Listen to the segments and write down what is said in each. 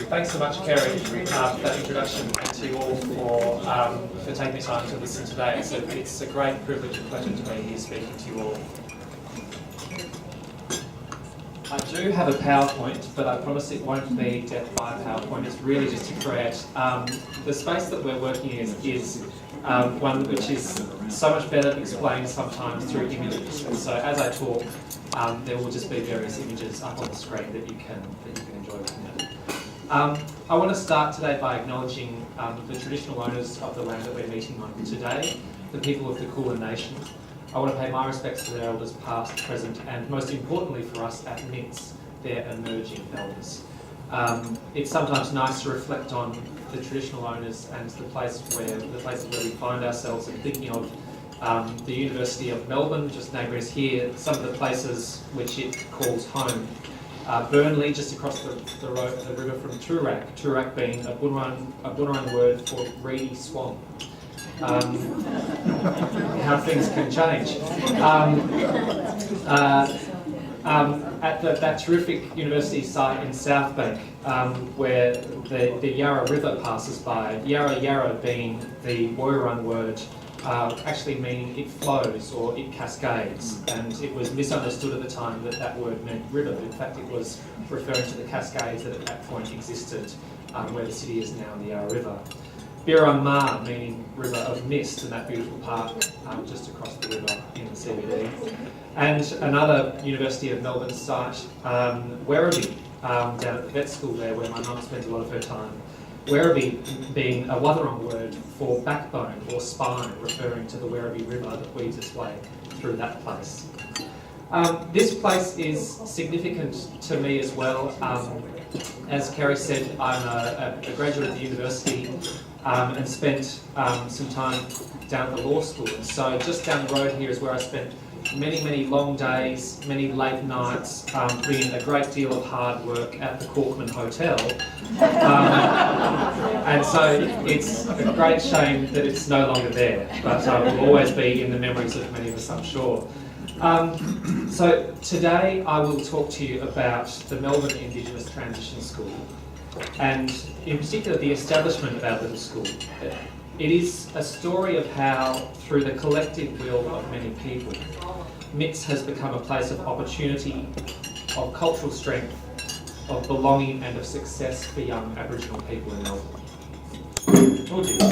Thanks so much, Kerry, for that introduction, and to you all for taking the time to listen today. It's a great privilege and pleasure to be here speaking to you all. I do have a PowerPoint, but I promise it won't be death by PowerPoint. It's really just to create the space that we're working in is one which is so much better explained sometimes through images. And so as I talk, there will just be various images up on the screen that you can enjoy looking at. I want to start today by acknowledging the traditional owners of the land that we're meeting on today, the people of the Kulin Nation. I want to pay my respects to their elders past, present, and most importantly for us at MITS, their emerging elders. It's sometimes nice to reflect on the traditional owners and the places where we find ourselves, and thinking of the University of Melbourne, just neighbouring us here, some of the places which it calls home. Burnley, just across the river from Turak being a Bunurong word for reedy swamp. How things can change. At that terrific university site in South Bank, where the Yarra River passes by, Yarra being the Woiwurrung word, actually meaning it flows or it cascades, and it was misunderstood at the time that word meant river. In fact, it was referring to the cascades that at that point existed where the city is now, the Yarra River. Birrung Ma, meaning river of mist, and that beautiful park just across the river in the CBD. And another University of Melbourne site, Werribee, down at the vet school there where my mum spends a lot of her time. Werribee being a Wathaurong word for backbone or spine, referring to the Werribee River that weaves its way through that place. This place is significant to me as well. As Kerry said, I'm a graduate of the university and spent some time down at the law school. And so just down the road here is where I spent many long days, many late nights, putting in a great deal of hard work at the Corkman Hotel. And so it's a great shame that it's no longer there, but will always be in the memories of many of us, I'm sure. So today I will talk to you about the Melbourne Indigenous Transition School, and in particular the establishment of our little school. It is a story of how, through the collective will of many people, MITS has become a place of opportunity, of cultural strength, of belonging and of success for young Aboriginal people in Melbourne. Oh dear.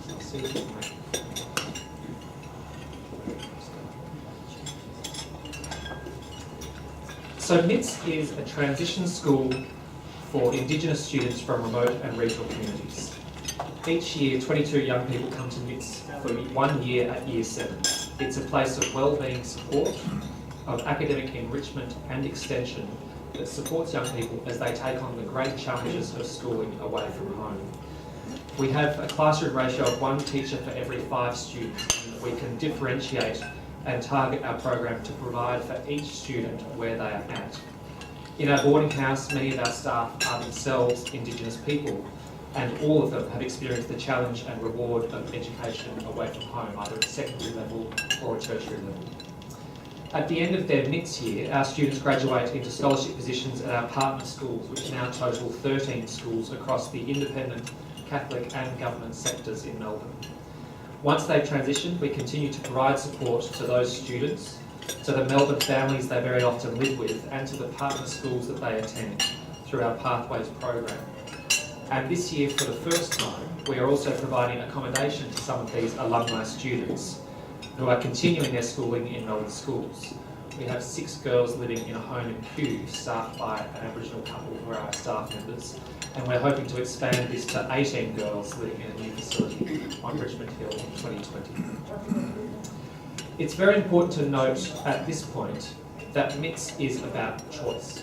I'll see you. So MITS is a transition school for Indigenous students from remote and regional communities. Each year, 22 young people come to MITS for 1 year at Year 7. It's a place of wellbeing support, of academic enrichment and extension that supports young people as they take on the great challenges of schooling away from home. We have a classroom ratio of 1 teacher for every 5 students, and we can differentiate and target our program to provide for each student where they are at. In our boarding house, many of our staff are themselves Indigenous people, and all of them have experienced the challenge and reward of education away from home, either at secondary level or a tertiary level. At the end of their MITS year, our students graduate into scholarship positions at our partner schools, which now total 13 schools across the independent, Catholic and government sectors in Melbourne. Once they've transitioned, we continue to provide support to those students, to the Melbourne families they very often live with, and to the partner schools that they attend through our Pathways program. And this year, for the first time, we are also providing accommodation to some of these alumni students who are continuing their schooling in Melbourne schools. We have 6 girls living in a home in Kew, staffed by an Aboriginal couple who are our staff members, and we're hoping to expand this to 18 girls living in a new facility on Richmond Hill in 2020. It's very important to note at this point that MITS is about choice.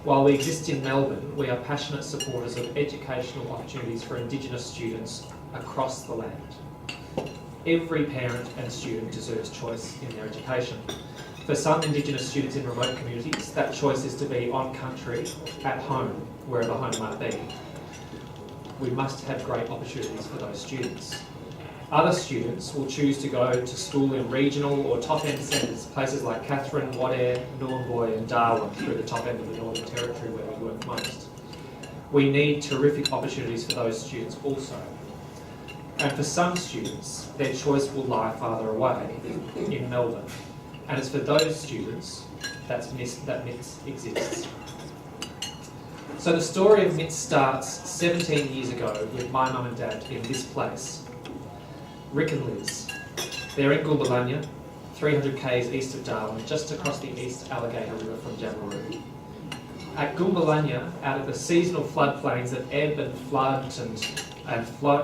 While we exist in Melbourne, we are passionate supporters of educational opportunities for Indigenous students across the land. Every parent and student deserves choice in their education. For some Indigenous students in remote communities, that choice is to be on country, at home, wherever home might be. We must have great opportunities for those students. Other students will choose to go to school in regional or top-end centres, places like Katherine, Wadeye, Nhulunbuy and Darwin, through the top end of the Northern Territory where we work most. We need terrific opportunities for those students also. And for some students, their choice will lie farther away in Melbourne. And it's for those students that MITS exists. So the story of MITS starts 17 years ago with my mum and dad in this place. Rick and Liz. They're in Gumbalanya, 300 k's east of Darwin, just across the East Alligator River from Jabilaroo. At Gumbalanya, out of the seasonal floodplains that ebb and flood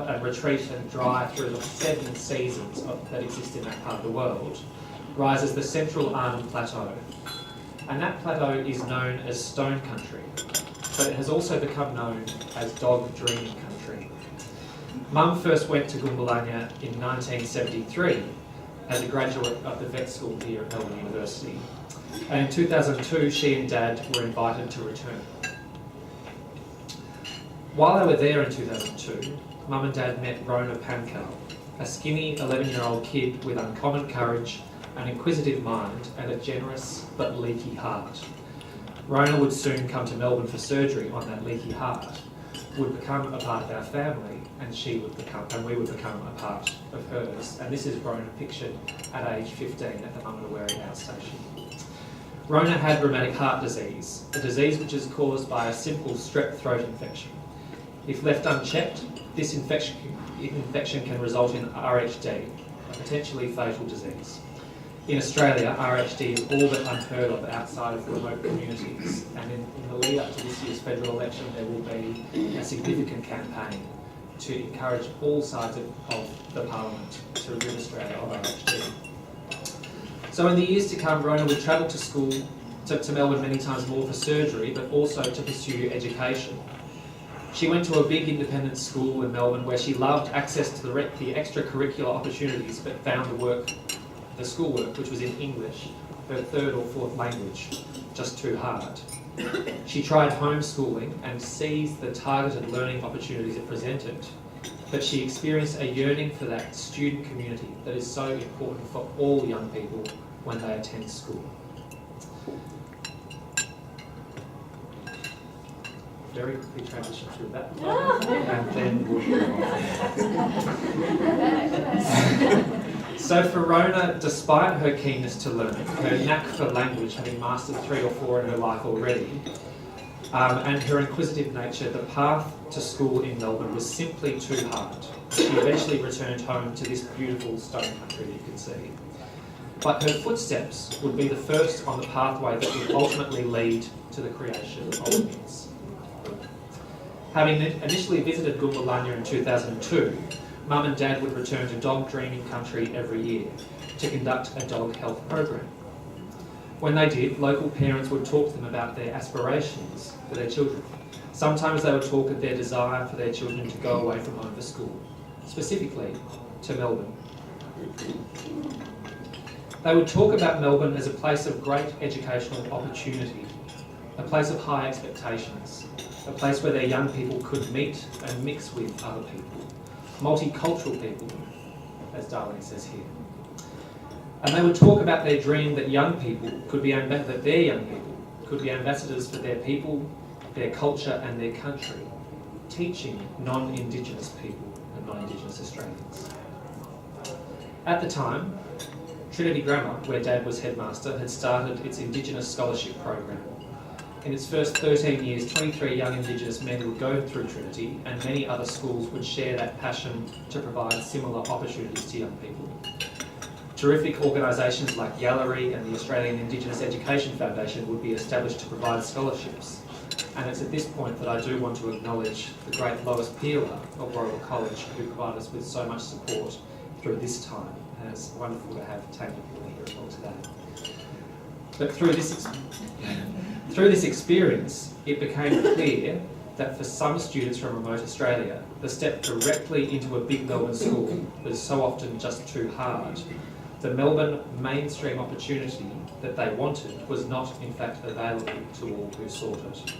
and retreat and dry through the 7 seasons that exist in that part of the world, rises the Central Arnhem Plateau. And that plateau is known as Stone Country, but it has also become known as Dog Dreaming Country. Mum first went to Gumbalanya in 1973 as a graduate of the vet school here at Melbourne University. And in 2002, she and Dad were invited to return. While they were there in 2002, Mum and Dad met Rona Pankal, a skinny 11-year-old kid with uncommon courage, an inquisitive mind and a generous but leaky heart. Rona would soon come to Melbourne for surgery on that leaky heart, would become a part of our family, and we would become a part of hers. And this is Rona pictured at age 15 at the Mamawarri outstation. Rona had rheumatic heart disease, a disease which is caused by a simple strep throat infection. If left unchecked, this infection can result in RHD, a potentially fatal disease. In Australia, RHD is all but unheard of outside of remote communities, and in the lead up to this year's federal election, there will be a significant campaign to encourage all sides of the parliament to rid Australia of RHD. So in the years to come, Rona would travel to school, to Melbourne many times more for surgery, but also to pursue education. She went to a big independent school in Melbourne where she loved access to the extracurricular opportunities, but found the schoolwork, which was in English, her third or fourth language, just too hard. She tried homeschooling and seized the targeted learning opportunities it presented, but she experienced a yearning for that student community that is so important for all young people when they attend school. Very quickly transition through that and then we'll move on. So for Rona, despite her keenness to learn, her knack for language, having mastered 3 or 4 in her life already, and her inquisitive nature, the path to school in Melbourne was simply too hard. She eventually returned home to this beautiful stone country that you can see. But her footsteps would be the first on the pathway that would ultimately lead to the creation of MITS. Having initially visited Gumbalanya in 2002, Mum and Dad would return to Dog Dreaming Country every year to conduct a dog health program. When they did, local parents would talk to them about their aspirations for their children. Sometimes they would talk of their desire for their children to go away from home for school, specifically to Melbourne. They would talk about Melbourne as a place of great educational opportunity, a place of high expectations, a place where their young people could meet and mix with other people, multicultural people, as Darwin says here. And they would talk about their dream that their young people could be ambassadors for their people, their culture and their country, teaching non-Indigenous people and non-Indigenous Australians. At the time, Trinity Grammar, where Dad was headmaster, had started its Indigenous Scholarship Program. In its first 13 years, 23 young Indigenous men would go through Trinity, and many other schools would share that passion to provide similar opportunities to young people. Terrific organisations like Yallery and the Australian Indigenous Education Foundation would be established to provide scholarships. And it's at this point that I do want to acknowledge the great Lois Peeler of Royal College, who provided us with so much support through this time. And it's wonderful to have Tanya Peeler here as well today. But through this experience, it became clear that for some students from remote Australia, the step directly into a big Melbourne school was so often just too hard. The Melbourne mainstream opportunity that they wanted was not, in fact, available to all who sought it.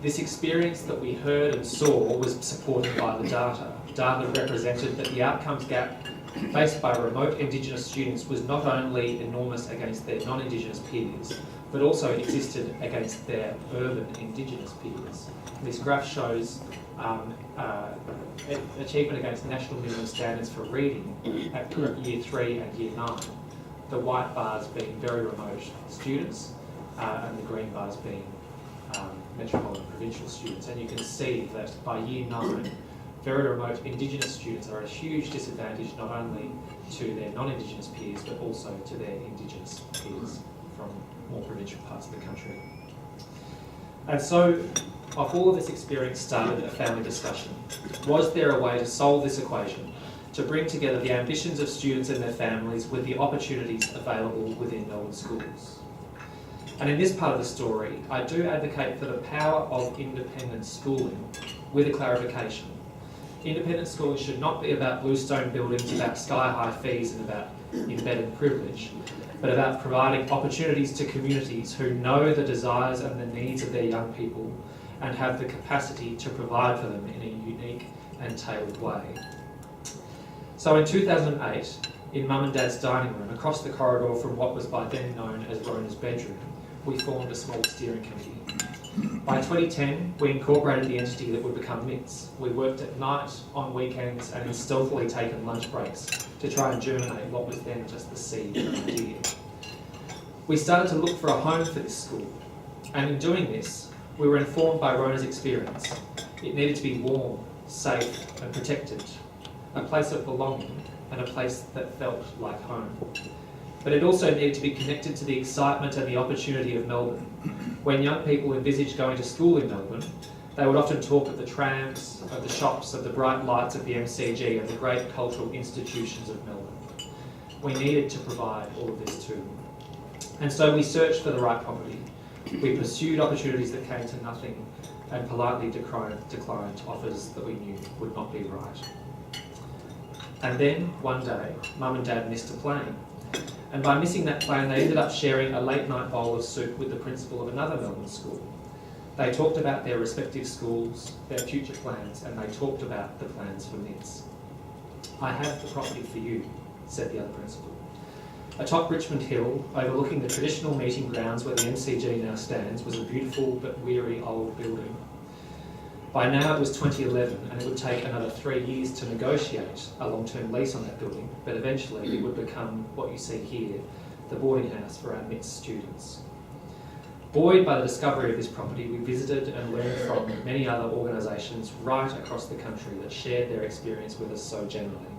This experience that we heard and saw was supported by the data. Data represented that the outcomes gap faced by remote Indigenous students was not only enormous against their non-Indigenous peers, but also existed against their urban Indigenous peers. This graph shows achievement against national minimum standards for reading at Year 3 and Year 9. The white bars being very remote students and the green bars being metropolitan provincial students. And you can see that by Year 9, very remote Indigenous students are at a huge disadvantage not only to their non-Indigenous peers but also to their Indigenous peers from more provincial parts of the country. And so, off all of this experience started a family discussion. Was there a way to solve this equation, to bring together the ambitions of students and their families with the opportunities available within Melbourne schools? And in this part of the story, I do advocate for the power of independent schooling with a clarification. Independent schooling should not be about bluestone buildings, about sky-high fees and about embedded privilege, but about providing opportunities to communities who know the desires and the needs of their young people and have the capacity to provide for them in a unique and tailored way. So in 2008, in Mum and Dad's dining room, across the corridor from what was by then known as Rona's bedroom, we formed a small steering committee. By 2010, we incorporated the entity that would become MITS. We worked at night, on weekends, and in stealthily taken lunch breaks to try and germinate what was then just the seed of an idea. We started to look for a home for this school, and in doing this, we were informed by Rona's experience. It needed to be warm, safe, and protected, a place of belonging, and a place that felt like home. But it also needed to be connected to the excitement and the opportunity of Melbourne. When young people envisaged going to school in Melbourne, they would often talk of the trams, of the shops, of the bright lights of the MCG, and the great cultural institutions of Melbourne. We needed to provide all of this to them. And so we searched for the right property. We pursued opportunities that came to nothing and politely declined offers that we knew would not be right. And then, one day, Mum and Dad missed a plane. And by missing that plane, they ended up sharing a late night bowl of soup with the principal of another Melbourne school. They talked about their respective schools, their future plans, and they talked about the plans for MITS. "I have the property for you," said the other principal. Atop Richmond Hill, overlooking the traditional meeting grounds where the MCG now stands, was a beautiful but weary old building. By now it was 2011, and it would take another 3 years to negotiate a long-term lease on that building, but eventually it would become what you see here, the boarding house for our MITS students. Buoyed by the discovery of this property, we visited and learned from many other organisations right across the country that shared their experience with us so generally.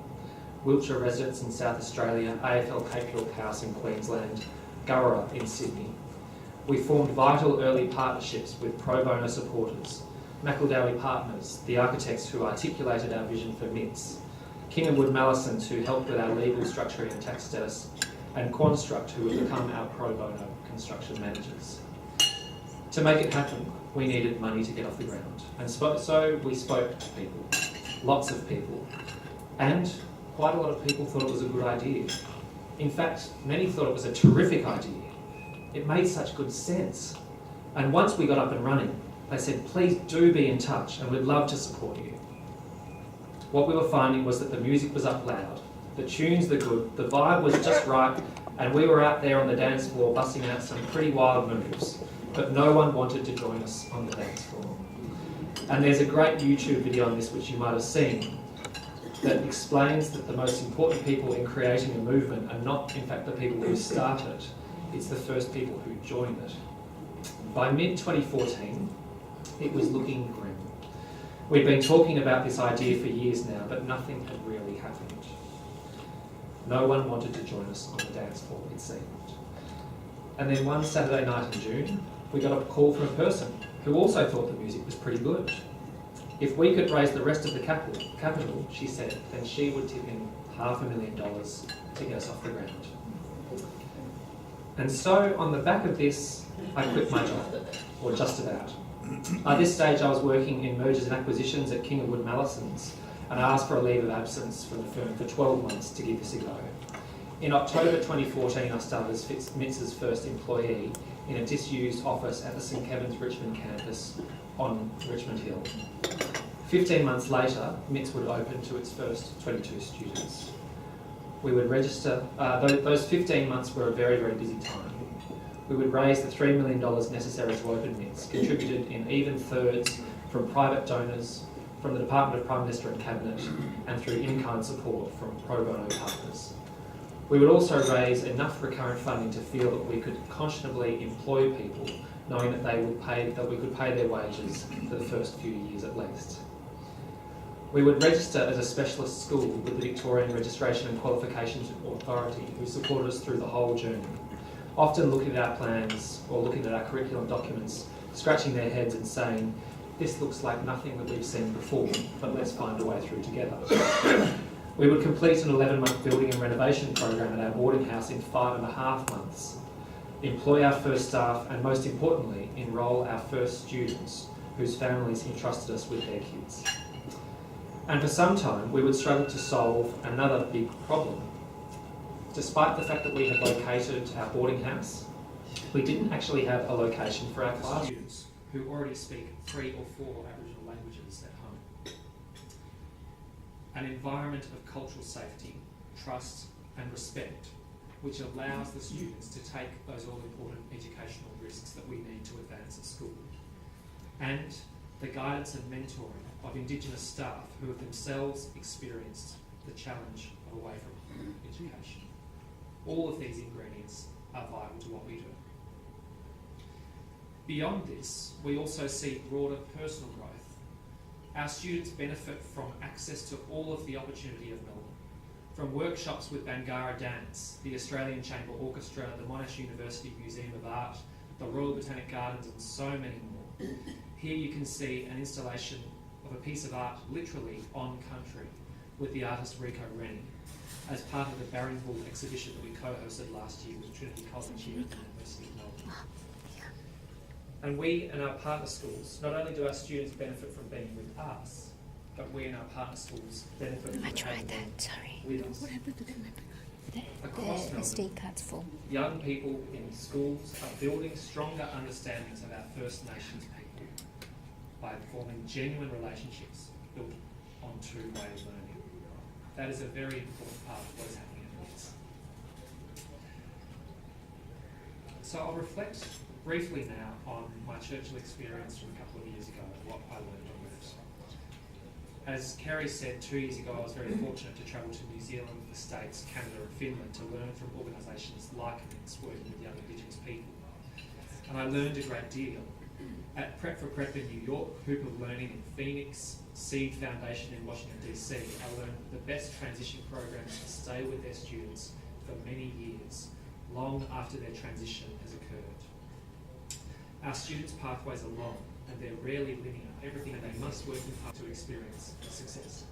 Wiltshire Residents in South Australia, AFL Cape York House in Queensland, Gurra in Sydney. We formed vital early partnerships with pro bono supporters, McEldowie Partners, the architects who articulated our vision for MITS, King Wood Mallesons, who helped with our legal structuring and tax status, and Construct, who have become our pro bono construction managers. To make it happen, we needed money to get off the ground, and so we spoke to people, lots of people, and quite a lot of people thought it was a good idea. In fact, many thought it was a terrific idea. It made such good sense. And once we got up and running, they said, "Please do be in touch and we'd love to support you." What we were finding was that the music was up loud, the tunes were good, the vibe was just right, and we were out there on the dance floor busting out some pretty wild moves, but no one wanted to join us on the dance floor. And there's a great YouTube video on this which you might have seen that explains that the most important people in creating a movement are not in fact the people who start it, it's the first people who join it. By mid-2014, it was looking grim. We'd been talking about this idea for years now, but nothing had really happened. No one wanted to join us on the dance floor, it seemed. And then one Saturday night in June, we got a call from a person who also thought the music was pretty good. If we could raise the rest of the capital, she said, then she would tip in $500,000 to get us off the ground. And so, on the back of this, I quit my job, or just about. At this stage, I was working in mergers and acquisitions at King Wood Mallesons, and I asked for a leave of absence from the firm for 12 months to give this a go. In October 2014, I started as MITS's first employee in a disused office at the St Kevin's Richmond campus on Richmond Hill. 15 months later, MITS would open to its first 22 students. We would register, those 15 months were a very, very busy time. We would raise the $3 million necessary to open MITS, contributed in even thirds from private donors, from the Department of Prime Minister and Cabinet, and through in-kind support from pro bono partners. We would also raise enough recurrent funding to feel that we could conscionably employ people, knowing that we could pay their wages for the first few years at least. We would register as a specialist school with the Victorian Registration and Qualifications Authority, who supported us through the whole journey, often looking at our plans or looking at our curriculum documents, scratching their heads and saying, "This looks like nothing that we've seen before, but let's find a way through together." We would complete an 11-month building and renovation program at our boarding house in 5.5 months, employ our first staff, and most importantly, enrol our first students whose families entrusted us with their kids. And for some time, we would struggle to solve another big problem. Despite the fact that we had located our boarding house, we didn't actually have a location for our class students who already speak 3 or 4 Aboriginal languages at home. An environment of cultural safety, trust and respect, which allows the students to take those all-important educational risks that we need to advance at school. And the guidance and mentoring of Indigenous staff who have themselves experienced the challenge of away from education. All of these ingredients are vital to what we do. Beyond this, we also see broader personal growth. Our students benefit from access to all of the opportunity of Melbourne, from workshops with Bangarra Dance, the Australian Chamber Orchestra, the Monash University Museum of Art, the Royal Botanic Gardens and so many more. Here you can see an installation of a piece of art literally on country with the artist Rico Rennie as part of the Baringbull exhibition that we co-hosted last year with Trinity College here at the University of Melbourne. And we and our partner schools, not only do our students benefit from being with us, but we and our partner schools benefit from having them with us. What happened to them? Across The SD card's full. young people in schools are building stronger understandings of our First Nations people by forming genuine relationships built on two-way learning. That is a very important part of what is happening at MITS. So I'll reflect briefly now on my Churchill experience from a couple of years ago and what I learned on it. As Kerry said, 2 years ago I was very fortunate to travel to New Zealand, the States, Canada and Finland to learn from organisations like MITS working with young Indigenous people. And I learned a great deal. At Prep for Prep in New York, Hoop of Learning in Phoenix, Seed Foundation in Washington DC, I learned the best transition programs to stay with their students for many years, long after their transition has occurred. Our students' pathways are long and they're rarely linear, everything that they must work in hard to experience success.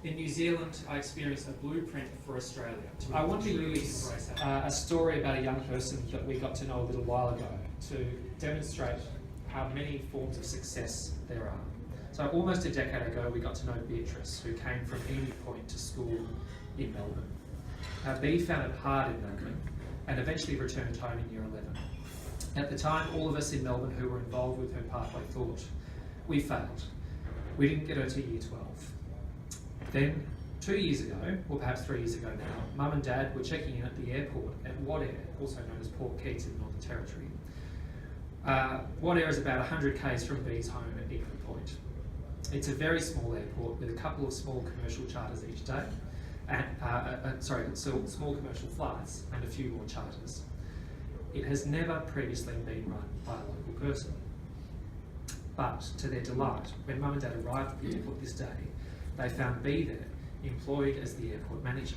In New Zealand, I experienced a blueprint for Australia. I want to use a story about a young person that we got to know a little while ago to demonstrate how many forms of success there are. So almost a decade ago, we got to know Beatrice, who came from Emu Point to school in Melbourne. Bea found it hard in Melbourne and eventually returned home in year 11. At the time, all of us in Melbourne who were involved with her pathway thought, we failed. We didn't get her to year 12. Then, 2 years ago, or perhaps 3 years ago now, Mum and Dad were checking in at the airport at Wad Air, also known as Port Keats in the Northern Territory. Wad Air is about 100 k's from Bea's home at Emu Point. It's a very small airport with a couple of small commercial charters each day, and small commercial flights and a few more charters. It has never previously been run by a local person. But to their delight, when Mum and Dad arrived at the airport this day, they found Bea there, employed as the airport manager.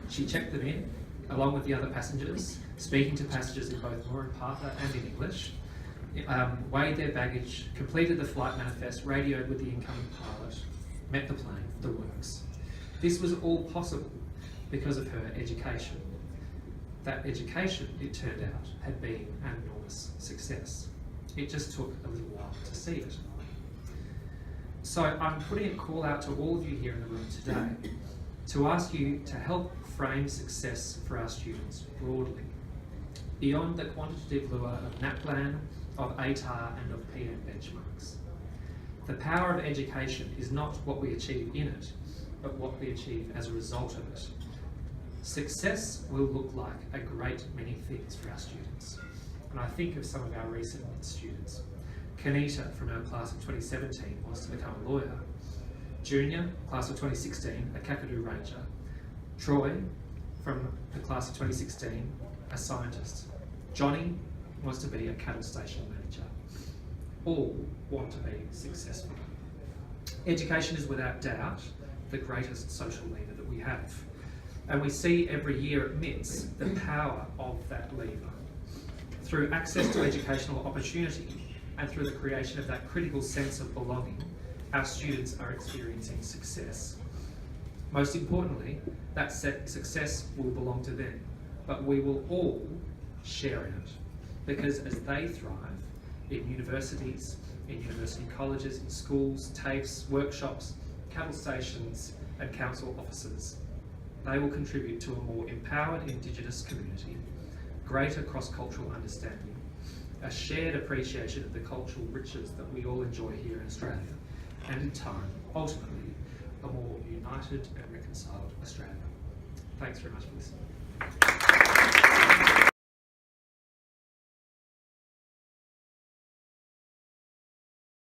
She checked them in, along with the other passengers, speaking to passengers in both Moran Partha and in English, weighed their baggage, completed the flight manifest, radioed with the incoming pilot, met the plane, the works. This was all possible because of her education. That education, it turned out, had been an enormous success. It just took a little while to see it. So I'm putting a call out to all of you here in the room today to ask you to help frame success for our students broadly, beyond the quantitative lure of NAPLAN of ATAR and of PM benchmarks. The power of education is not what we achieve in it, but what we achieve as a result of it. Success will look like a great many things for our students. And I think of some of our recent students. Kanita from our class of 2017 wants to become a lawyer. Junior, class of 2016, a Kakadu ranger. Troy from the class of 2016, a scientist. Johnny wants to be a cattle station manager. All want to be successful. Education is without doubt the greatest social lever that we have. And we see every year at MITS the power of that lever. Through access to educational opportunity and through the creation of that critical sense of belonging, our students are experiencing success. Most importantly, that success will belong to them, but we will all share in it. Because as they thrive in universities, in university colleges, in schools, TAFEs, workshops, cattle stations and council offices, they will contribute to a more empowered Indigenous community, greater cross-cultural understanding, a shared appreciation of the cultural riches that we all enjoy here in Australia, and in time, ultimately, a more united and reconciled Australia. Thanks very much for listening.